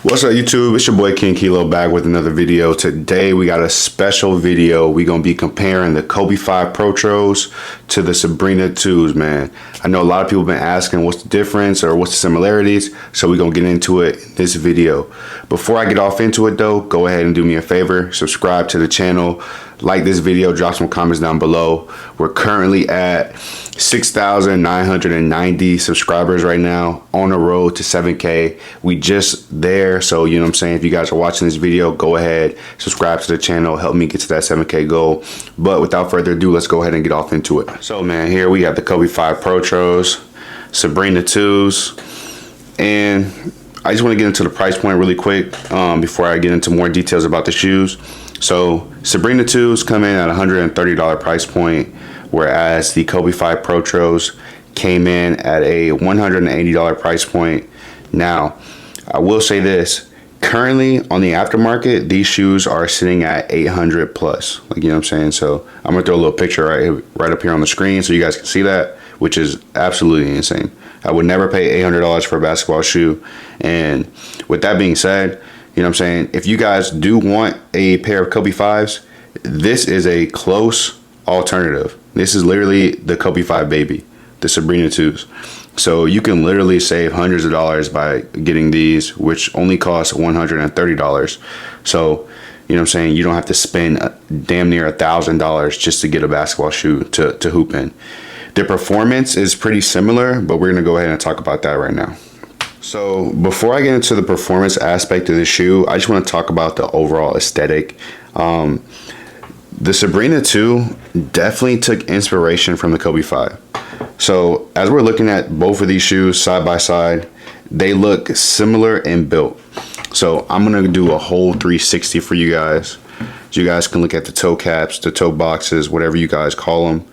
What's up, YouTube? It's your boy King Kilo back with another video. Today we got a special video. We're gonna be comparing the Kobe 5 Protros to the Sabrina 2’s, man. I know a lot of people have been asking what's the difference or what's the similarities, so we're gonna get into it in this video. Before I get off into it though, go ahead and do me a favor, subscribe to the channel, like this video, drop some comments down below. We're currently at 6,990 subscribers right now, on the road to 7K. We just there, so you know what I'm saying, if you guys are watching this video, go ahead, subscribe to the channel, help me get to that 7K goal. But without further ado, let's go ahead and get off into it. So man, here we have the Kobe 5 Protros, Sabrina 2’s, and I just want to get into the price point really quick before I get into more details about the shoes. So Sabrina 2’s come in at $130 price point, whereas the Kobe 5 Protros came in at a $180 price point. Now, I will say this, currently on the aftermarket, these shoes are sitting at 800 plus, like, you know what I'm saying? So I'm gonna throw a little picture right up here on the screen so you guys can see that, which is absolutely insane. I would never pay $800 for a basketball shoe. And with that being said, you know what I'm saying, if you guys do want a pair of Kobe 5s, this is a close alternative. This is literally the Kobe 5 baby, the Sabrina 2’s. So you can literally save hundreds of dollars by getting these, which only cost $130. So, you know what I'm saying, you don't have to spend damn near $1,000 just to get a basketball shoe to hoop in. The performance is pretty similar, but we're gonna go ahead and talk about that right now. So before I get into the performance aspect of the shoe, I just want to talk about the overall aesthetic. The Sabrina 2 definitely took inspiration from the Kobe 5. So as we're looking at both of these shoes side by side, they look similar in built. So I'm going to do a whole 360 for you guys. So you guys can look at the toe caps, the toe boxes, whatever you guys call them.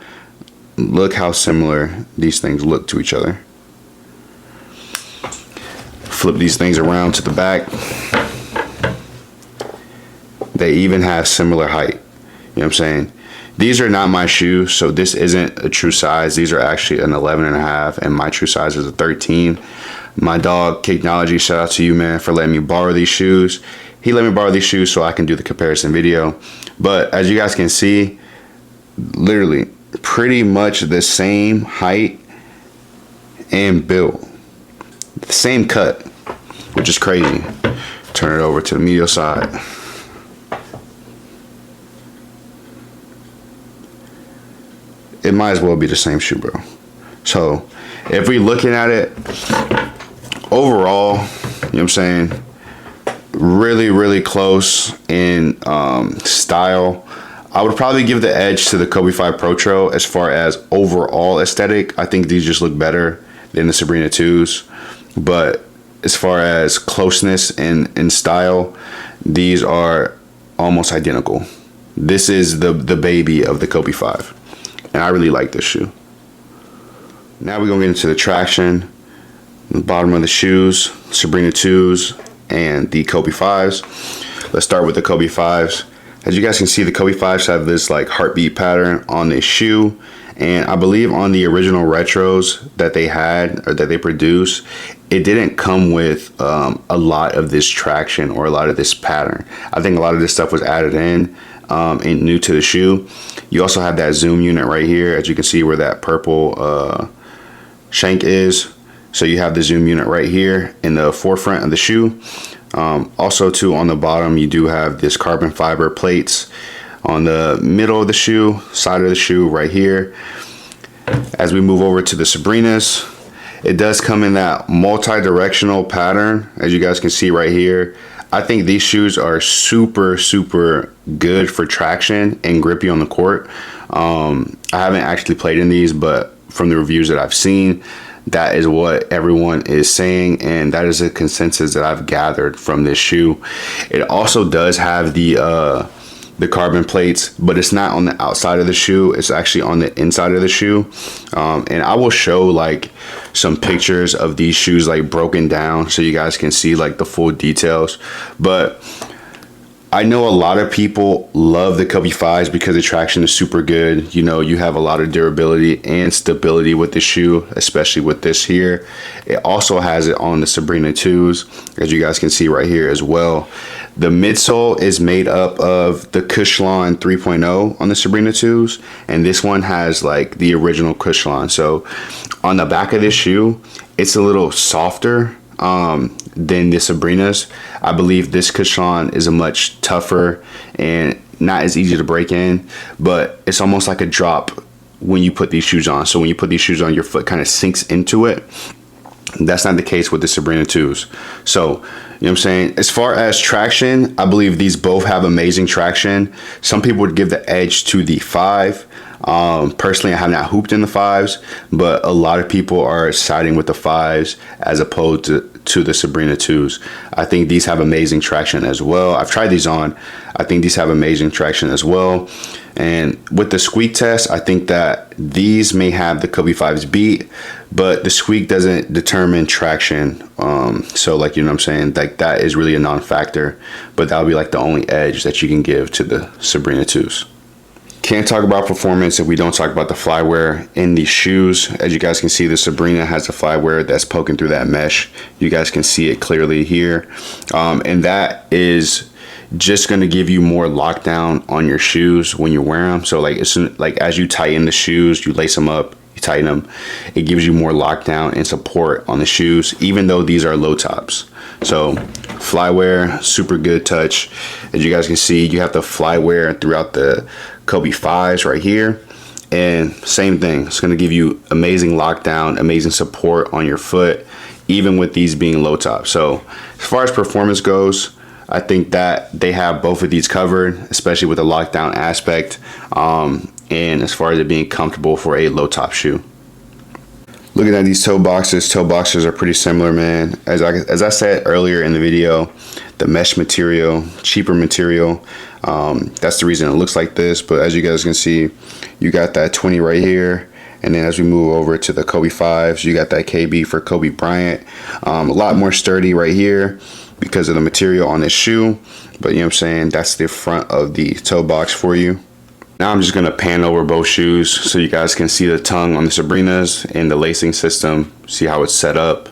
Look how similar these things look to each other. Flip these things around to the back. They even have similar height. You know what I'm saying? These are not my shoes, so this isn't a true size. These are actually an 11.5, and my true size is a 13. My dog, Cakenology, shout out to you, man, for letting me borrow these shoes. He let me borrow these shoes so I can do the comparison video. But as you guys can see, literally pretty much the same height and build. The same cut, which is crazy. Turn it over to the medial side. It might as well be the same shoe, bro. So if we looking at it overall, you know what I'm saying, really close in style. I would probably give the edge to the Kobe 5 Protro as far as overall aesthetic. I think these just look better than the Sabrina 2’s. But as far as closeness and style, these are almost identical. This is the baby of the Kobe 5. And I really like this shoe. Now we're gonna get into the traction, the bottom of the shoes, Sabrina 2’s and the Kobe 5s. Let's start with the Kobe 5s. As you guys can see, the Kobe 5s have this like heartbeat pattern on the shoe. And I believe on the original retros that they had or that they produced, it didn't come with a lot of this traction or a lot of this pattern. I think a lot of this stuff was added in and new to the shoe. You also have that zoom unit right here, as you can see where that purple shank is. So you have the zoom unit right here in the forefront of the shoe. Also too, on the bottom, you do have this carbon fiber plates on the middle of the shoe, side of the shoe right here. As we move over to the Sabrinas, it does come in that multi-directional pattern, as you guys can see right here. I think these shoes are super good for traction and grippy on the court. I haven't actually played in these, but from the reviews that I've seen, that is what everyone is saying, and that is a consensus that I've gathered from this shoe. It also does have the carbon plates, but it's not on the outside of the shoe, it's actually on the inside of the shoe. And I will show like some pictures of these shoes like broken down so you guys can see like the full details. But I know a lot of people love the Kobe 5s because the traction is super good. You know, you have a lot of durability and stability with the shoe, especially with this here. It also has it on the Sabrina 2's, as you guys can see right here as well. The midsole is made up of the Cushlon 3.0 on the Sabrina 2's, and this one has like the original Cushlon. So on the back of this shoe, it's a little softer than the Sabrina's. I believe this Cushlon is a much tougher and not as easy to break in, but it's almost like a drop when you put these shoes on. So when you put these shoes on, your foot kind of sinks into it. That's not the case with the Sabrina 2's. So, you know what I'm saying? As far as traction, I believe these both have amazing traction. Some people would give the edge to the 5. Personally, I have not hooped in the 5s, but a lot of people are siding with the 5s as opposed to the Sabrina 2's. I think these have amazing traction as well. I've tried these on. I think these have amazing traction as well. And with the squeak test, I think that these may have the Kobe 5s beat, but the squeak doesn't determine traction. So like, you know what I'm saying? Like that is really a non-factor, but that would be like the only edge that you can give to the Sabrina 2's. Can't talk about performance if we don't talk about the flyware in these shoes. As you guys can see, the Sabrina has the flyware that's poking through that mesh. You guys can see it clearly here. And that is just going to give you more lockdown on your shoes when you wear them. So like, it's like as you tighten the shoes, you lace them up, you tighten them, it gives you more lockdown and support on the shoes, even though these are low tops. So flyware, super good touch. As you guys can see, you have the flyware throughout the Kobe 5s right here, and same thing, it's going to give you amazing lockdown, amazing support on your foot, even with these being low top. So as far as performance goes, I think that they have both of these covered, especially with the lockdown aspect, and as far as it being comfortable for a low top shoe. Looking at these toe boxes are pretty similar, man. As I said earlier in the video, the mesh material, cheaper material, that's the reason it looks like this. But as you guys can see, you got that 20 right here, and then as we move over to the Kobe 5s, you got that KB for Kobe Bryant. A lot more sturdy right here because of the material on this shoe, but you know what I'm saying, that's the front of the toe box for you. Now I'm just going to pan over both shoes so you guys can see the tongue on the Sabrinas and the lacing system, see how it's set up.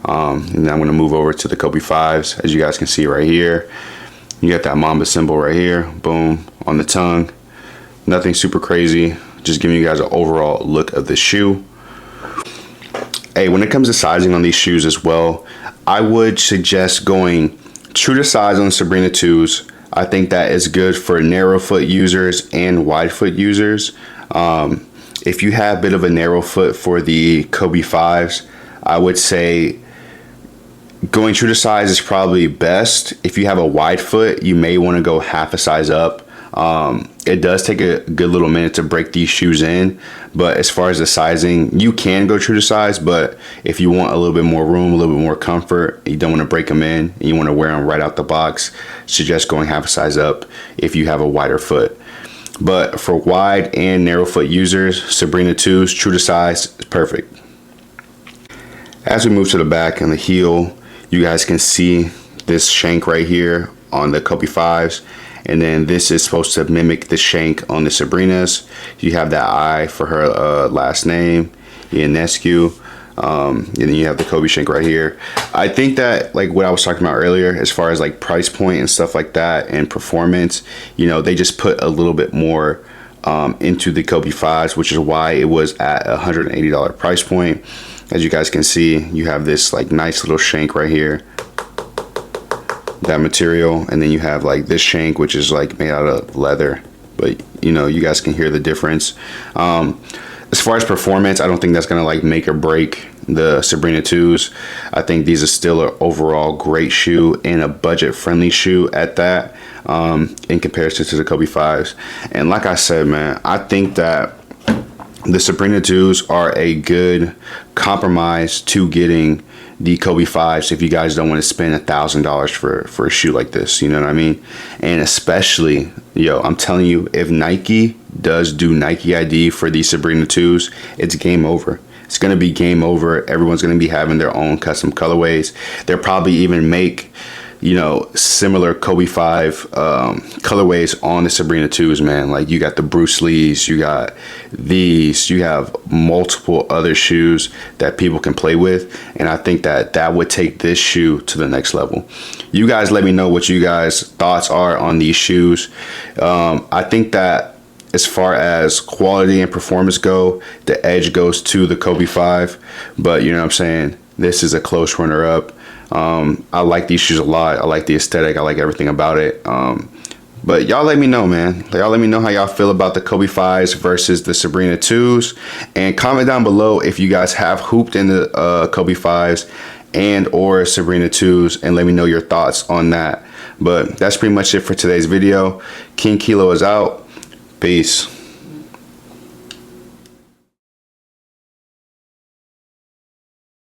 And then I'm going to move over to the Kobe 5s. As you guys can see right here, you got that Mamba symbol right here, boom, on the tongue. Nothing super crazy, just giving you guys an overall look of the shoe. Hey, when it comes to sizing on these shoes as well, I would suggest going true to size on the Sabrina 2's. I think that is good for narrow foot users and wide foot users. If you have a bit of a narrow foot for the Kobe 5s, I would say going true to size is probably best. If you have a wide foot, you may want to go half a size up. It does take a good little minute to break these shoes in, but as far as the sizing, you can go true to size, but if you want a little bit more room, a little bit more comfort, you don't want to break them in, and you want to wear them right out the box, suggest going half a size up if you have a wider foot. But for wide and narrow foot users, Sabrina 2's true to size is perfect. As we move to the back and the heel, you guys can see this shank right here on the Kobe 5s. And then this is supposed to mimic the shank on the Sabrinas. You have that I for her last name, Ionescu. And then you have the Kobe shank right here. I think that, like what I was talking about earlier, as far as like price point and stuff like that and performance, you know, they just put a little bit more into the Kobe 5s, which is why it was at a $180 price point. As you guys can see, you have this like nice little shank right here, that material, and then you have like this shank, which is like made out of leather, but you know, you guys can hear the difference. As far as performance, I don't think that's gonna like make or break the Sabrina 2's. I think these are still an overall great shoe and a budget friendly shoe at that, in comparison to the Kobe 5s. And like I said, man, I think that the Sabrina 2's are a good compromise to getting the Kobe 5s if you guys don't want to spend $1,000 for a shoe like this, you know what I mean? And especially, yo, I'm telling you, if Nike does do Nike ID for these Sabrina 2's, it's game over. It's going to be game over. Everyone's going to be having their own custom colorways. They'll probably even make you know, similar Kobe 5 colorways on the Sabrina 2's, man. Like, you got the Bruce Lee's, you got these, you have multiple other shoes that people can play with, and I think that that would take this shoe to the next level. You guys let me know what you guys' thoughts are on these shoes. I think that as far as quality and performance go, the edge goes to the Kobe 5, but you know what I'm saying, this is a close runner-up. I like these shoes a lot. I like the aesthetic. I like everything about it. But y'all let me know, man. Y'all let me know how y'all feel about the Kobe 5s versus the Sabrina 2's. And comment down below if you guys have hooped in the Kobe 5s and or Sabrina 2's, and let me know your thoughts on that. But that's pretty much it for today's video. King Kilo is out. Peace.